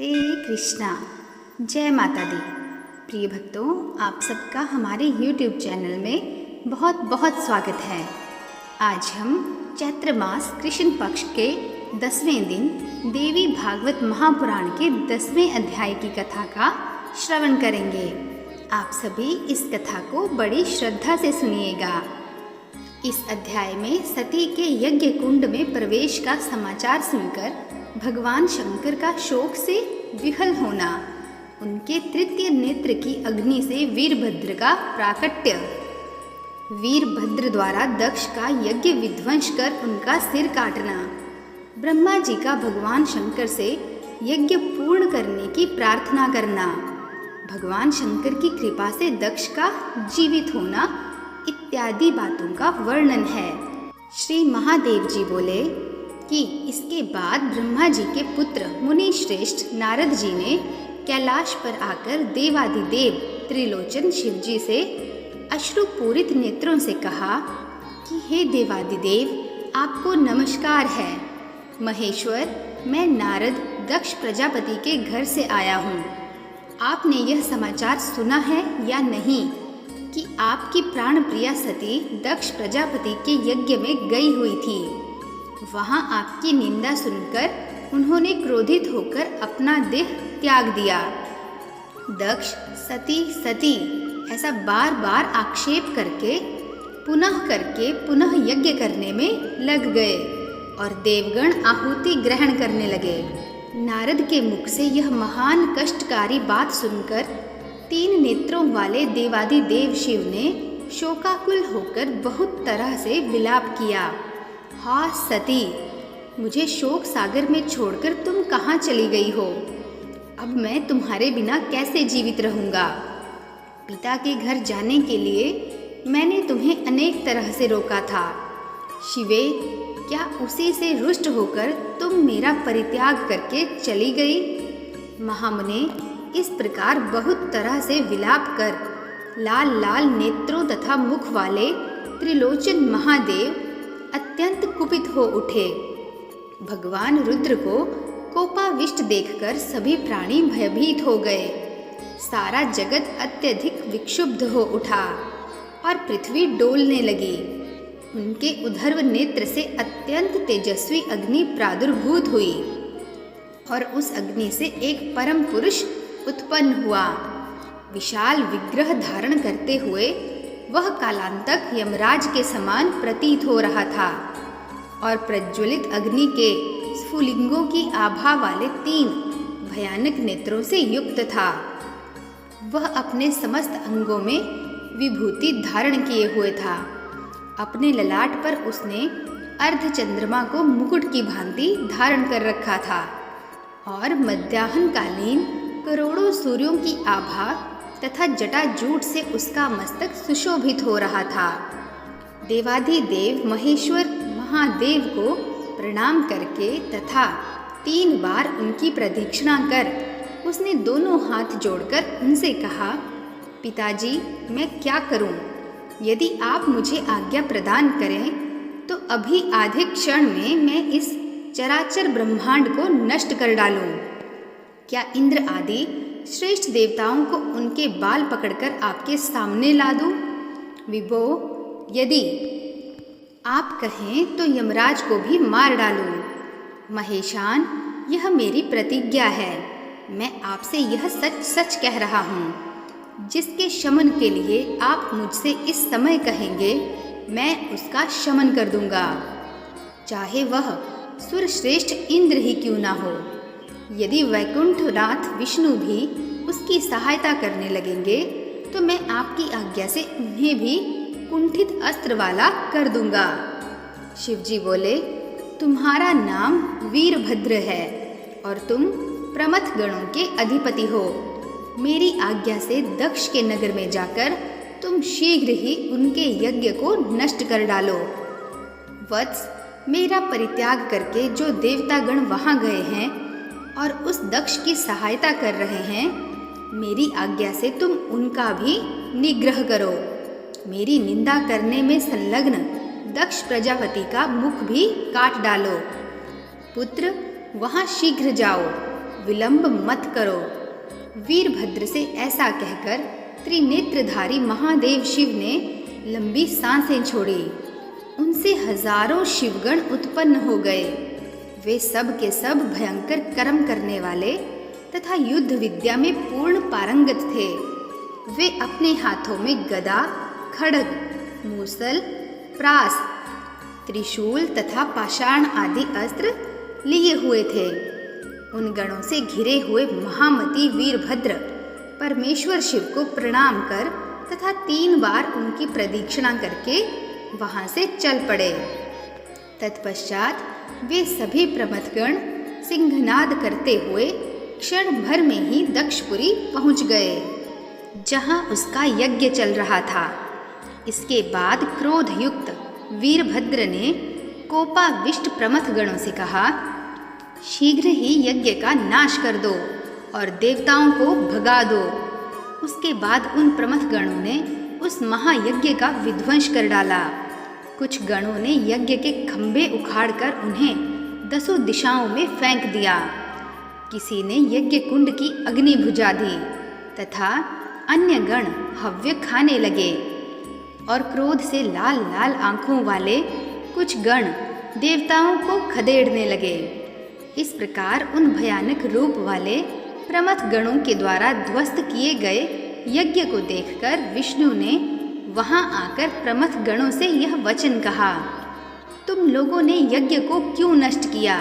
हरे कृष्णा। जय माता दी। प्रिय भक्तों, आप सबका हमारे YouTube चैनल में बहुत बहुत स्वागत है। आज हम चैत्र मास कृष्ण पक्ष के 10वें दिन देवी भागवत महापुराण के 10वें अध्याय की कथा का श्रवण करेंगे। आप सभी इस कथा को बड़ी श्रद्धा से सुनिएगा। इस अध्याय में सती के यज्ञ कुंड में प्रवेश का समाचार सुनकर भगवान शंकर का शोक से विहल होना, उनके तृतीय नेत्र की अग्नि से वीरभद्र का प्राकट्य, वीरभद्र द्वारा दक्ष का यज्ञ विध्वंस कर उनका सिर काटना, ब्रह्मा जी का भगवान शंकर से यज्ञ पूर्ण करने की प्रार्थना करना, भगवान शंकर की कृपा से दक्ष का जीवित होना इत्यादि बातों का वर्णन है। श्री महादेव जी बोले कि इसके बाद ब्रह्मा जी के पुत्र मुनि श्रेष्ठ नारद जी ने कैलाश पर आकर देवादिदेव त्रिलोचन शिव जी से अश्रुपूरित नेत्रों से कहा कि हे देवादिदेव, आपको नमस्कार है। महेश्वर, मैं नारद दक्ष प्रजापति के घर से आया हूँ। आपने यह समाचार सुना है या नहीं कि आपकी प्राण प्रिया सती दक्ष प्रजापति के यज्ञ में गई हुई थी। वहाँ आपकी निंदा सुनकर उन्होंने क्रोधित होकर अपना देह त्याग दिया। दक्ष सती सती ऐसा बार बार आक्षेप करके पुनः यज्ञ करने में लग गए और देवगण आहुति ग्रहण करने लगे। नारद के मुख से यह महान कष्टकारी बात सुनकर 3 नेत्रों वाले देवादिदेव शिव ने शोकाकुल होकर बहुत तरह से विलाप किया। हा सती, मुझे शोक सागर में छोड़कर तुम कहाँ चली गई हो? अब मैं तुम्हारे बिना कैसे जीवित रहूँगा? पिता के घर जाने के लिए मैंने तुम्हें अनेक तरह से रोका था। शिवे, क्या उसी से रुष्ट होकर तुम मेरा परित्याग करके चली गई? महामुने इस प्रकार बहुत तरह से विलाप कर लाल लाल नेत्रों तथा मुख वाले त्रिलोचन महादेव अत्यंत कुपित हो उठे। भगवान रुद्र को कोपाविष्ट देखकर सभी प्राणी भयभीत हो गए। सारा जगत अत्यधिक विक्षुब्ध हो उठा और पृथ्वी डोलने लगी। उनके उद्धर्व नेत्र से अत्यंत तेजस्वी अग्नि प्रादुर्भूत हुई और उस अग्नि से एक परम पुरुष उत्पन्न हुआ। विशाल विग्रह धारण करते हुए वह कालांतक यमराज के समान प्रतीत हो रहा था और प्रज्वलित अग्नि के स्फुलिंगों की आभा वाले 3 भयानक नेत्रों से युक्त था। वह अपने समस्त अंगों में विभूति धारण किए हुए था। अपने ललाट पर उसने अर्धचंद्रमा को मुकुट की भांति धारण कर रखा था और मध्याह्नकालीन करोड़ों सूर्यों की आभा तथा जटाजूट से उसका मस्तक सुशोभित हो रहा था। देवाधिदेव महेश्वर महादेव को प्रणाम करके तथा 3 बार उनकी प्रदक्षिणा कर उसने दोनों हाथ जोड़कर उनसे कहा, पिताजी, मैं क्या करूं? यदि आप मुझे आज्ञा प्रदान करें तो अभी आधे क्षण में मैं इस चराचर ब्रह्मांड को नष्ट कर डालूं। क्या इंद्र आदि श्रेष्ठ देवताओं को उनके बाल पकड़कर आपके सामने ला दूं? विभो, यदि आप कहें तो यमराज को भी मार डालूं। महेशान, यह मेरी प्रतिज्ञा है। मैं आपसे यह सच सच कह रहा हूँ। जिसके शमन के लिए आप मुझसे इस समय कहेंगे, मैं उसका शमन कर दूंगा, चाहे वह सुरश्रेष्ठ इंद्र ही क्यों ना हो। यदि वैकुंठनाथ विष्णु भी उसकी सहायता करने लगेंगे तो मैं आपकी आज्ञा से उन्हें भी कुंठित अस्त्र वाला कर दूंगा। शिवजी बोले, तुम्हारा नाम वीरभद्र है और तुम प्रमथ गणों के अधिपति हो। मेरी आज्ञा से दक्ष के नगर में जाकर तुम शीघ्र ही उनके यज्ञ को नष्ट कर डालो। वत्स, मेरा परित्याग करके जो देवतागण वहाँ गए हैं और उस दक्ष की सहायता कर रहे हैं, मेरी आज्ञा से तुम उनका भी निग्रह करो। मेरी निंदा करने में संलग्न दक्ष प्रजापति का मुख भी काट डालो। पुत्र, वहाँ शीघ्र जाओ। विलंब मत करो। वीरभद्र से ऐसा कहकर त्रिनेत्रधारी महादेव शिव ने लंबी सांसें छोड़ी। उनसे हजारों शिवगण उत्पन्न हो गए। वे सब के सब भयंकर कर्म करने वाले तथा युद्ध विद्या में पूर्ण पारंगत थे। वे अपने हाथों में गदा, खड्ग, मूसल, प्रास, त्रिशूल तथा पाषाण आदि अस्त्र लिए हुए थे। उन गणों से घिरे हुए महामती वीरभद्र परमेश्वर शिव को प्रणाम कर तथा 3 बार उनकी प्रदक्षिणा करके वहां से चल पड़े। तत्पश्चात वे सभी प्रमथगण सिंहनाद करते हुए क्षण भर में ही दक्षपुरी पहुंच गए, जहां उसका यज्ञ चल रहा था। इसके बाद क्रोधयुक्त वीरभद्र ने कोपाविष्ट प्रमथगणों से कहा, शीघ्र ही यज्ञ का नाश कर दो और देवताओं को भगा दो। उसके बाद उन प्रमथगणों ने उस महायज्ञ का विध्वंस कर डाला। कुछ गणों ने यज्ञ के खंभे उखाड़कर उन्हें 10 दिशाओं में फेंक दिया। किसी ने यज्ञ कुंड की अग्नि बुझा दी तथा अन्य गण हव्य खाने लगे और क्रोध से लाल लाल आंखों वाले कुछ गण देवताओं को खदेड़ने लगे। इस प्रकार उन भयानक रूप वाले प्रमथ गणों के द्वारा ध्वस्त किए गए यज्ञ को देखकर विष्णु ने वहां आकर प्रमथ गणों से यह वचन कहा, तुम लोगों ने यज्ञ को क्यों नष्ट किया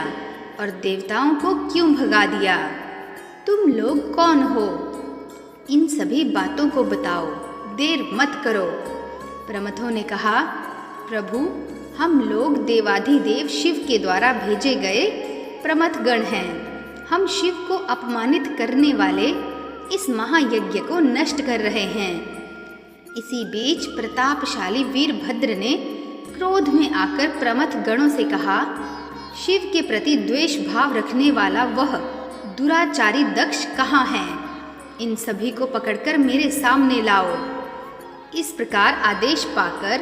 और देवताओं को क्यों भगा दिया? तुम लोग कौन हो? इन सभी बातों को बताओ, देर मत करो। प्रमथों ने कहा, प्रभु, हम लोग देवाधिदेव शिव के द्वारा भेजे गए प्रमथ गण हैं। हम शिव को अपमानित करने वाले इस महायज्ञ को नष्ट कर रहे हैं। इसी बीच प्रतापशाली वीरभद्र ने क्रोध में आकर प्रमथ गणों से कहा, शिव के प्रति द्वेष भाव रखने वाला वह दुराचारी दक्ष कहाँ है? इन सभी को पकड़कर मेरे सामने लाओ। इस प्रकार आदेश पाकर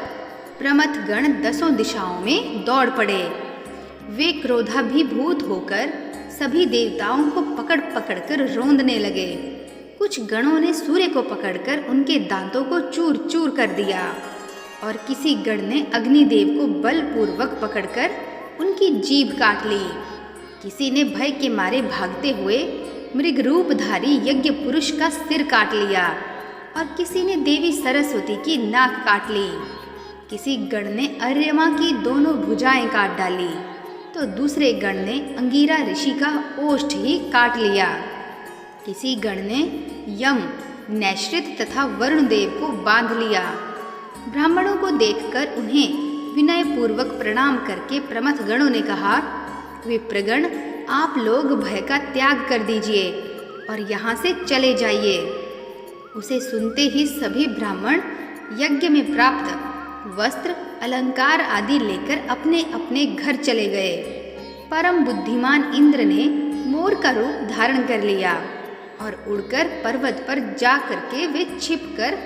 प्रमथ गण 10 दिशाओं में दौड़ पड़े। वे क्रोधाभिभूत होकर सभी देवताओं को पकड़ पकड़ कर रोंदने लगे। कुछ गणों ने सूर्य को पकड़कर उनके दांतों को चूर चूर कर दिया और किसी गण ने अग्निदेव को बलपूर्वक पकड़कर उनकी जीभ काट ली। किसी ने भय के मारे भागते हुए मृग रूपधारी यज्ञ पुरुष का सिर काट लिया और किसी ने देवी सरस्वती की नाक काट ली। किसी गण ने अर्यमा की दोनों भुजाएं काट डाली तो दूसरे गण ने अंगिरा ऋषि का ओष्ठ ही काट लिया। किसी गण ने यम, नैश्रित तथा वरुणदेव को बांध लिया। ब्राह्मणों को देखकर उन्हें विनयपूर्वक प्रणाम करके प्रमथ गणों ने कहा, विप्रगण, आप लोग भय का त्याग कर दीजिए और यहाँ से चले जाइए। उसे सुनते ही सभी ब्राह्मण यज्ञ में प्राप्त वस्त्र, अलंकार आदि लेकर अपने अपने घर चले गए। परम बुद्धिमान इंद्र ने मोर का रूप धारण कर लिया और उड़कर पर्वत पर जा करके वे छिपकर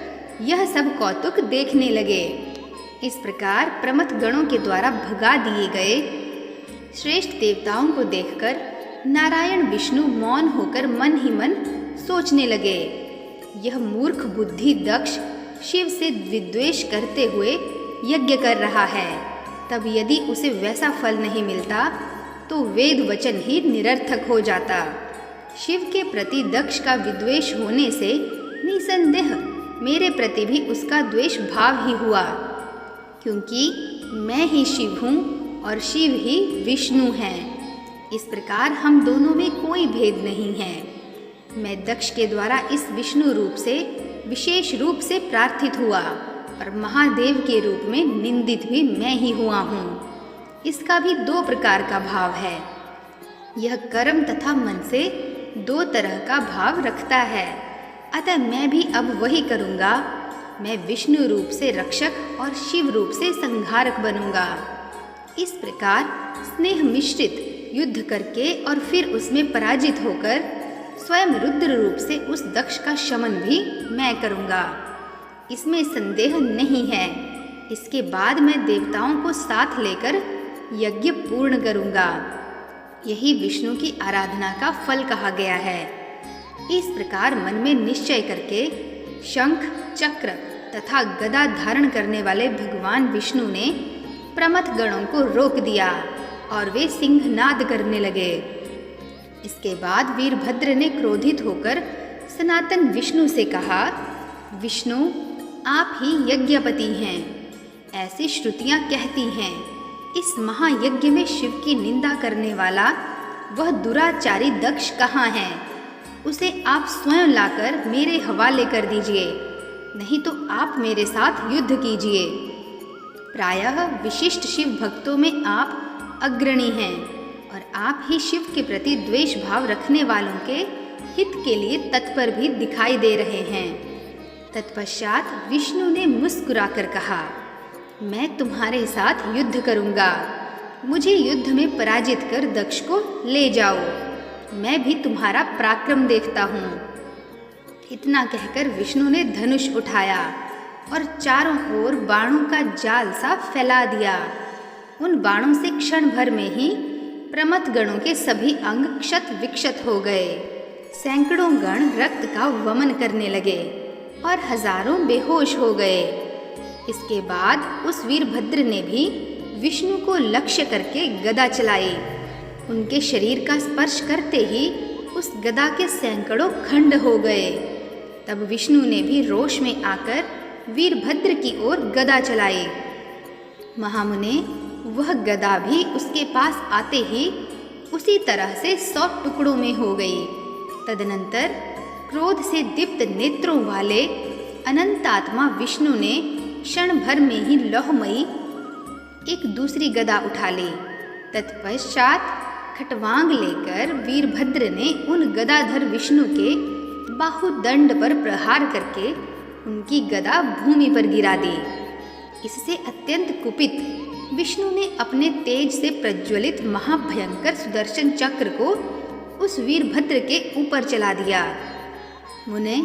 यह सब कौतुक देखने लगे। इस प्रकार प्रमथ गणों के द्वारा भगा दिए गए श्रेष्ठ देवताओं को देखकर नारायण विष्णु मौन होकर मन ही मन सोचने लगे, यह मूर्ख बुद्धि दक्ष शिव से विद्वेष करते हुए यज्ञ कर रहा है। तब यदि उसे वैसा फल नहीं मिलता तो वेद वचन ही निरर्थक हो जाता। शिव के प्रति दक्ष का विद्वेष होने से निसंदेह मेरे प्रति भी उसका द्वेष भाव ही हुआ, क्योंकि मैं ही शिव हूँ और शिव ही विष्णु हैं। इस प्रकार हम दोनों में कोई भेद नहीं है। मैं दक्ष के द्वारा इस विष्णु रूप से विशेष रूप से प्रार्थित हुआ और महादेव के रूप में निंदित भी मैं ही हुआ हूँ। इसका भी 2 प्रकार का भाव है। यह कर्म तथा मन से 2 तरह का भाव रखता है। अतः मैं भी अब वही करूँगा। मैं विष्णु रूप से रक्षक और शिव रूप से संहारक बनूंगा। इस प्रकार स्नेह मिश्रित युद्ध करके और फिर उसमें पराजित होकर स्वयं रुद्र रूप से उस दक्ष का शमन भी मैं करूँगा, इसमें संदेह नहीं है। इसके बाद मैं देवताओं को साथ लेकर यज्ञ पूर्ण करूँगा। यही विष्णु की आराधना का फल कहा गया है। इस प्रकार मन में निश्चय करके शंख, चक्र तथा गदा धारण करने वाले भगवान विष्णु ने प्रमथ गणों को रोक दिया और वे सिंहनाद करने लगे। इसके बाद वीरभद्र ने क्रोधित होकर सनातन विष्णु से कहा, विष्णु, आप ही यज्ञपति हैं। ऐसी श्रुतियाँ कहती हैं, इस महायज्ञ में शिव की निंदा करने वाला वह दुराचारी दक्ष कहाँ है? उसे आप स्वयं लाकर मेरे हवाले कर दीजिए, नहीं तो आप मेरे साथ युद्ध कीजिए। प्रायः विशिष्ट शिव भक्तों में आप अग्रणी हैं और आप ही शिव के प्रति द्वेष भाव रखने वालों के हित के लिए तत्पर भी दिखाई दे रहे हैं। तत्पश्चात विष्णु ने मुस्कुराकर कहा, मैं तुम्हारे साथ युद्ध करूंगा। मुझे युद्ध में पराजित कर दक्ष को ले जाओ, मैं भी तुम्हारा पराक्रम देखता हूँ। इतना कहकर विष्णु ने धनुष उठाया और चारों ओर बाणों का जाल सा फैला दिया। उन बाणों से क्षण भर में ही प्रमथ गणों के सभी अंग क्षत विक्षत हो गए। सैकड़ों गण रक्त का वमन करने लगे और हजारों बेहोश हो गए। इसके बाद उस वीरभद्र ने भी विष्णु को लक्ष्य करके गदा चलाई। उनके शरीर का स्पर्श करते ही उस गदा के सैकड़ों खंड हो गए। तब विष्णु ने भी रोष में आकर वीरभद्र की ओर गदा चलाई। महामुने, वह गदा भी उसके पास आते ही उसी तरह से 100 टुकड़ों में हो गई। तदनंतर क्रोध से दीप्त नेत्रों वाले अनंत आत्मा विष्णु ने क्षण भर में ही लौहमयी एक दूसरी गदा उठा ली। तत्पश्चात खटवांग लेकर वीरभद्र ने उन गदाधर विष्णु के बाहुदंड पर प्रहार करके उनकी गदा भूमि पर गिरा दी। इससे अत्यंत कुपित विष्णु ने अपने तेज से प्रज्वलित महाभयंकर सुदर्शन चक्र को उस वीरभद्र के ऊपर चला दिया। मुने,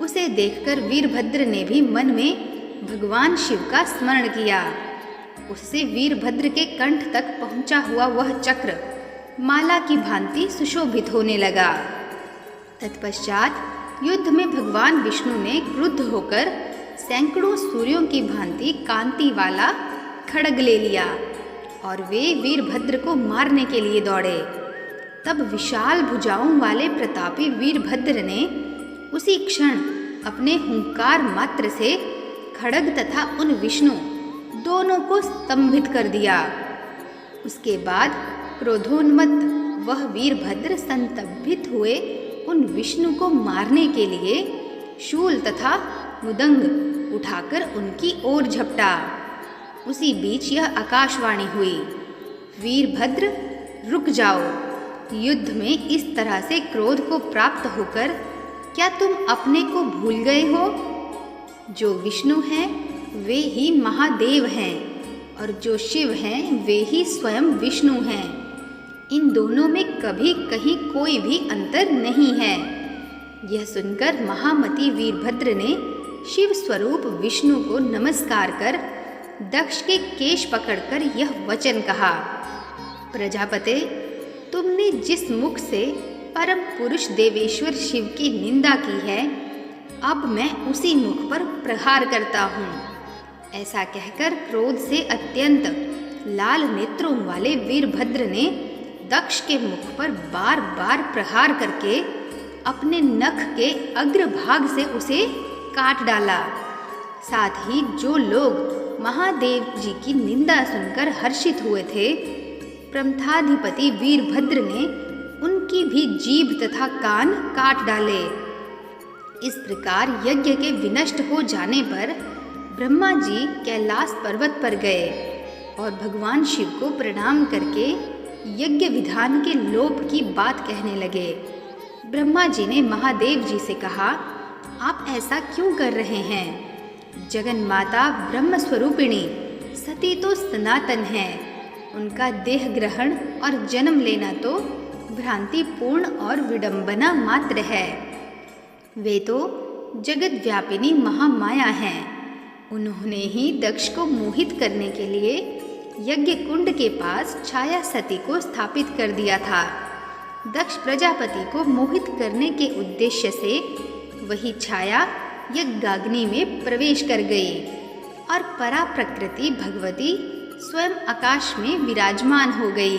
उसे देखकर वीरभद्र ने भी मन में भगवान शिव का स्मरण किया। उससे वीरभद्र के कंठ तक पहुंचा हुआ वह चक्र माला की भांति सुशोभित होने लगा। तत्पश्चात युद्ध में भगवान विष्णु ने क्रुद्ध होकर सैकड़ों सूर्यों की भांति कांति वाला खड्ग ले लिया और वे वीरभद्र को मारने के लिए दौड़े। तब विशाल भुजाओं वाले प्रतापी वीरभद्र ने उसी क्षण अपने हुंकार मात्र से खड्ग तथा उन विष्णु दोनों को स्तंभित कर दिया। उसके बाद क्रोधोन्मत्त वह वीरभद्र संतभित हुए उन विष्णु को मारने के लिए शूल तथा मुदंग उठाकर उनकी ओर झपटा। उसी बीच यह आकाशवाणी हुई, वीरभद्र, रुक जाओ। युद्ध में इस तरह से क्रोध को प्राप्त होकर क्या तुम अपने को भूल गए हो? जो विष्णु हैं वे ही महादेव हैं और जो शिव हैं वे ही स्वयं विष्णु हैं। इन दोनों में कभी कहीं कोई भी अंतर नहीं है। यह सुनकर महामती वीरभद्र ने शिव स्वरूप विष्णु को नमस्कार कर दक्ष के केश पकड़कर यह वचन कहा, प्रजापते, तुमने जिस मुख से परम पुरुष देवेश्वर शिव की निंदा की है, अब मैं उसी मुख पर प्रहार करता हूँ। ऐसा कहकर क्रोध से अत्यंत लाल नेत्रों वाले वीरभद्र ने दक्ष के मुख पर बार बार प्रहार करके अपने नख के अग्रभाग से उसे काट डाला। साथ ही जो लोग महादेव जी की निंदा सुनकर हर्षित हुए थे, प्रमथाधिपति वीरभद्र ने उनकी भी जीभ तथा कान काट डाले। इस प्रकार यज्ञ के विनष्ट हो जाने पर ब्रह्मा जी कैलाश पर्वत पर गए और भगवान शिव को प्रणाम करके यज्ञ विधान के लोप की बात कहने लगे। ब्रह्मा जी ने महादेव जी से कहा, आप ऐसा क्यों कर रहे हैं? जगन माता ब्रह्म स्वरूपिणी सती तो सनातन है। उनका देह ग्रहण और जन्म लेना तो भ्रांतिपूर्ण और विडंबना मात्र है। वे तो जगत व्यापिनी महामाया हैं। उन्होंने ही दक्ष को मोहित करने के लिए यज्ञ कुंड के पास छाया सती को स्थापित कर दिया था। दक्ष प्रजापति को मोहित करने के उद्देश्य से वही छाया यज्ञाग्नि में प्रवेश कर गई और परा प्रकृति भगवती स्वयं आकाश में विराजमान हो गई।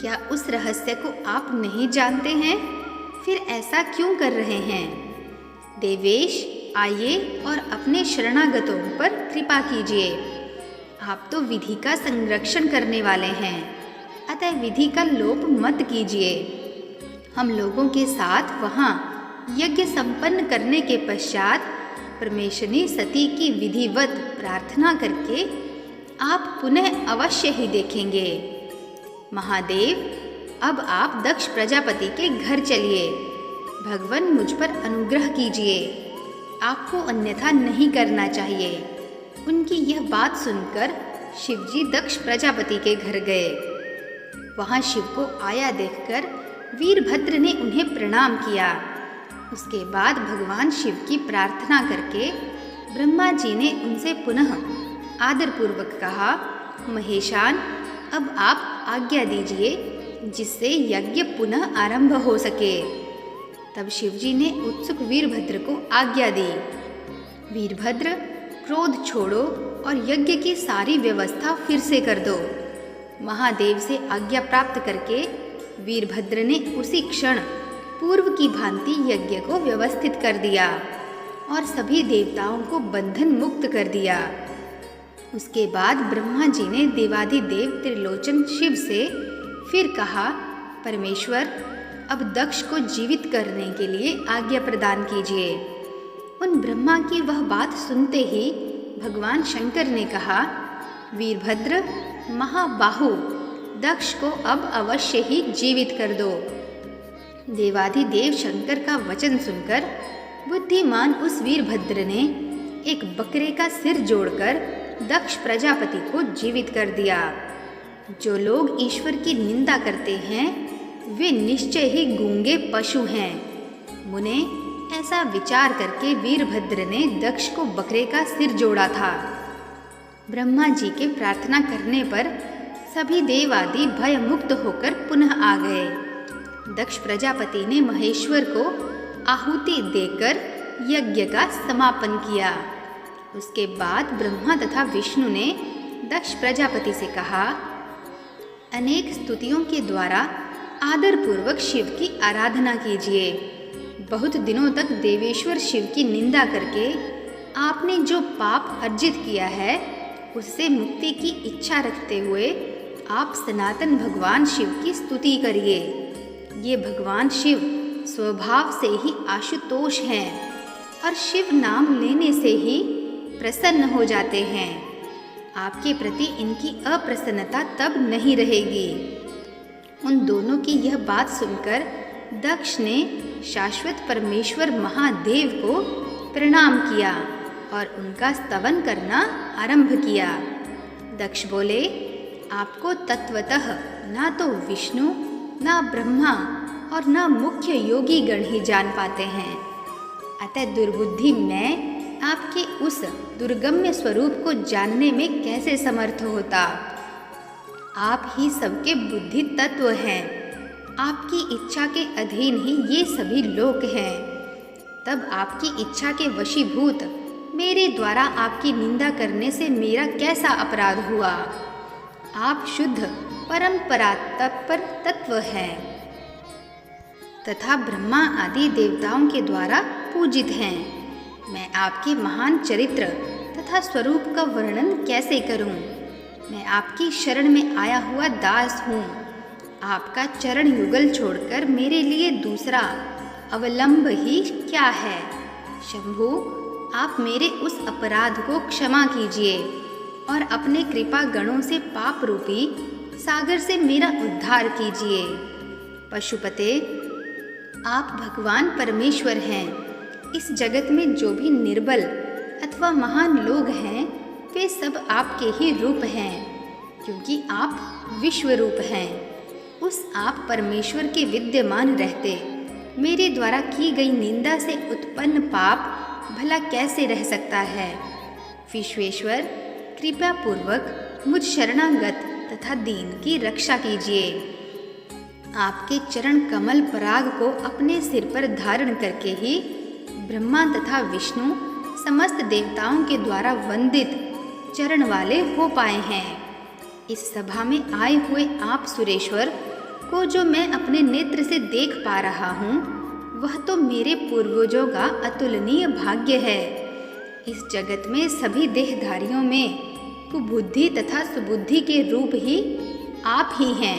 क्या उस रहस्य को आप नहीं जानते हैं? फिर ऐसा क्यों कर रहे हैं? देवेश, आइए और अपने शरणागतों पर कृपा कीजिए। आप तो विधि का संरक्षण करने वाले हैं, अतः विधि का लोप मत कीजिए। हम लोगों के साथ वहाँ यज्ञ संपन्न करने के पश्चात परमेश्वरी सती की विधिवत प्रार्थना करके आप पुनः अवश्य ही देखेंगे। महादेव, अब आप दक्ष प्रजापति के घर चलिए। भगवान मुझ पर अनुग्रह कीजिए, आपको अन्यथा नहीं करना चाहिए। उनकी यह बात सुनकर शिवजी दक्ष प्रजापति के घर गए। वहाँ शिव को आया देखकर वीरभद्र ने उन्हें प्रणाम किया। उसके बाद भगवान शिव की प्रार्थना करके ब्रह्मा जी ने उनसे पुनः आदरपूर्वक कहा, महेशान, अब आप आज्ञा दीजिए जिससे यज्ञ पुनः आरंभ हो सके। तब शिवजी ने उत्सुक वीरभद्र को आज्ञा दी। वीरभद्र, क्रोध छोड़ो और यज्ञ की सारी व्यवस्था फिर से कर दो। महादेव से आज्ञा प्राप्त करके वीरभद्र ने उसी क्षण पूर्व की भांति यज्ञ को व्यवस्थित कर दिया और सभी देवताओं को बंधन मुक्त कर दिया। उसके बाद ब्रह्मा जी ने देवाधिदेव त्रिलोचन शिव से फिर कहा, परमेश्वर, अब दक्ष को जीवित करने के लिए आज्ञा प्रदान कीजिए। उन ब्रह्मा की वह बात सुनते ही भगवान शंकर ने कहा, वीरभद्र, महाबाहु, दक्ष को अब अवश्य ही जीवित कर दो। देवाधिदेव शंकर का वचन सुनकर बुद्धिमान उस वीरभद्र ने एक बकरे का सिर जोड़कर दक्ष प्रजापति को जीवित कर दिया। जो लोग ईश्वर की निंदा करते हैं वे निश्चय ही गूंगे पशु हैं। मुने, ऐसा विचार करके वीरभद्र ने दक्ष को बकरे का सिर जोड़ा था। ब्रह्मा जी के प्रार्थना करने पर सभी देव आदि भय मुक्त होकर पुनः आ गए। दक्ष प्रजापति ने महेश्वर को आहुति देकर यज्ञ का समापन किया। उसके बाद ब्रह्मा तथा विष्णु ने दक्ष प्रजापति से कहा, अनेक स्तुतियों के द्वारा आदरपूर्वक शिव की आराधना कीजिए। बहुत दिनों तक देवेश्वर शिव की निंदा करके आपने जो पाप अर्जित किया है उससे मुक्ति की इच्छा रखते हुए आप सनातन भगवान शिव की स्तुति करिए। ये भगवान शिव स्वभाव से ही आशुतोष हैं और शिव नाम लेने से ही प्रसन्न हो जाते हैं। आपके प्रति इनकी अप्रसन्नता तब नहीं रहेगी। उन दोनों की यह बात सुनकर दक्ष ने शाश्वत परमेश्वर महादेव को प्रणाम किया और उनका स्तवन करना आरंभ किया। दक्ष बोले, आपको तत्वतः ना तो विष्णु, ना ब्रह्मा और ना मुख्य योगी गण ही जान पाते हैं। अतः दुर्बुद्धि मैं आपके उस दुर्गम्य स्वरूप को जानने में कैसे समर्थ होता। आप ही सबके बुद्धि तत्व हैं। आपकी इच्छा के अधीन ही ये सभी लोक हैं। तब आपकी इच्छा के वशीभूत मेरे द्वारा आपकी निंदा करने से मेरा कैसा अपराध हुआ। आप शुद्ध परंपरा तत्पर तत्व हैं तथा ब्रह्मा आदि देवताओं के द्वारा पूजित हैं। मैं आपके महान चरित्र तथा स्वरूप का वर्णन कैसे करूं? मैं आपकी शरण में आया हुआ दास हूँ। आपका चरण युगल छोड़कर मेरे लिए दूसरा अवलंब ही क्या है। शंभु, आप मेरे उस अपराध को क्षमा कीजिए और अपने कृपा गणों से पाप रूपी सागर से मेरा उद्धार कीजिए। पशुपते, आप भगवान परमेश्वर हैं। इस जगत में जो भी निर्बल अथवा महान लोग हैं वे सब आपके ही रूप हैं, क्योंकि आप विश्व रूप हैं। उस आप परमेश्वर के विद्यमान रहते मेरे द्वारा की गई निंदा से उत्पन्न पाप भला कैसे रह सकता है। विश्वेश्वर, कृपा पूर्वक मुझ शरणागत तथा दीन की रक्षा कीजिए। आपके चरण कमल पराग को अपने सिर पर धारण करके ही ब्रह्मा तथा विष्णु समस्त देवताओं के द्वारा वंदित चरण वाले हो पाए हैं। इस सभा में आए हुए आप सुरेश्वर को जो मैं अपने नेत्र से देख पा रहा हूँ, वह तो मेरे पूर्वजों का अतुलनीय भाग्य है। इस जगत में सभी देहधारियों में कुबुद्धि तथा सुबुद्धि के रूप ही आप ही हैं।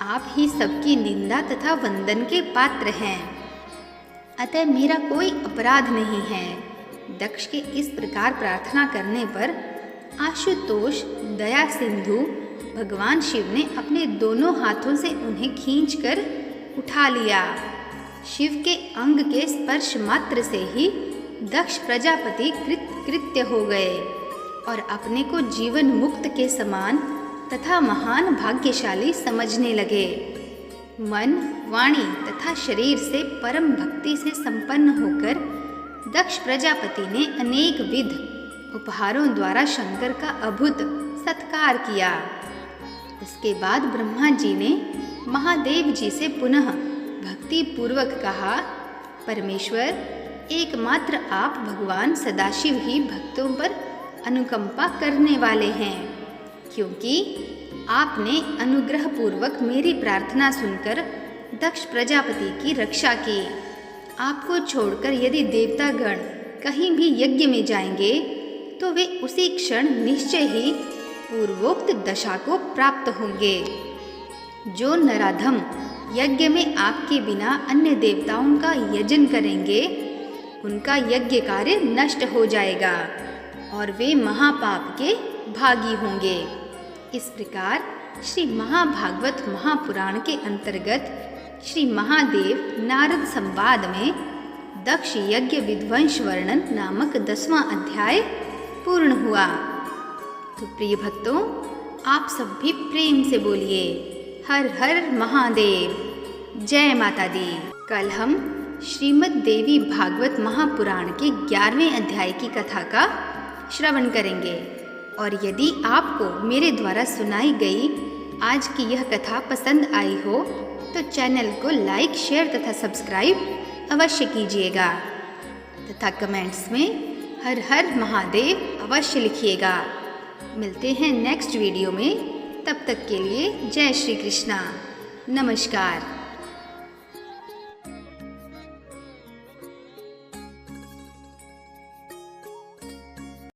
आप ही सबकी निंदा तथा वंदन के पात्र हैं। अतः मेरा कोई अपराध नहीं है। दक्ष के इस प्रकार प्रार्थना करने पर आशुतोष दया सिंधु भगवान शिव ने अपने दोनों हाथों से उन्हें खींचकर उठा लिया। शिव के अंग के स्पर्श मात्र से ही दक्ष प्रजापति कृत्य हो गए और अपने को जीवन मुक्त के समान तथा महान भाग्यशाली समझने लगे। मन, वाणी तथा शरीर से परम भक्ति से संपन्न होकर दक्ष प्रजापति ने अनेक विध उपहारों द्वारा शंकर का अद्भुत सत्कार किया। उसके बाद ब्रह्मा जी ने महादेव जी से पुनः भक्ति पूर्वक कहा, परमेश्वर, एकमात्र आप भगवान सदाशिव ही भक्तों पर अनुकंपा करने वाले हैं, क्योंकि आपने अनुग्रह पूर्वक मेरी प्रार्थना सुनकर दक्ष प्रजापति की रक्षा की। आपको छोड़कर यदि देवतागण कहीं भी यज्ञ में जाएंगे तो वे उसी क्षण निश्चय ही पूर्वोक्त दशा को प्राप्त होंगे। जो नराधम यज्ञ में आपके बिना अन्य देवताओं का यजन करेंगे, उनका यज्ञ कार्य नष्ट हो जाएगा और वे महापाप के भागी होंगे। इस प्रकार श्री महाभागवत महापुराण के अंतर्गत श्री महादेव नारद संवाद में दक्ष यज्ञ विध्वंस वर्णन नामक 10वां अध्याय पूर्ण हुआ। तो प्रिय भक्तों, आप सब भी प्रेम से बोलिए हर हर महादेव, जय माता दी। कल हम श्रीमद् देवी भागवत महापुराण के 11वें अध्याय की कथा का श्रवण करेंगे। और यदि आपको मेरे द्वारा सुनाई गई आज की यह कथा पसंद आई हो तो चैनल को लाइक, शेयर तथा सब्सक्राइब अवश्य कीजिएगा तथा कमेंट्स में हर हर महादेव अवश्य लिखिएगा। मिलते हैं नेक्स्ट वीडियो में। तब तक के लिए जय श्री कृष्णा, नमस्कार।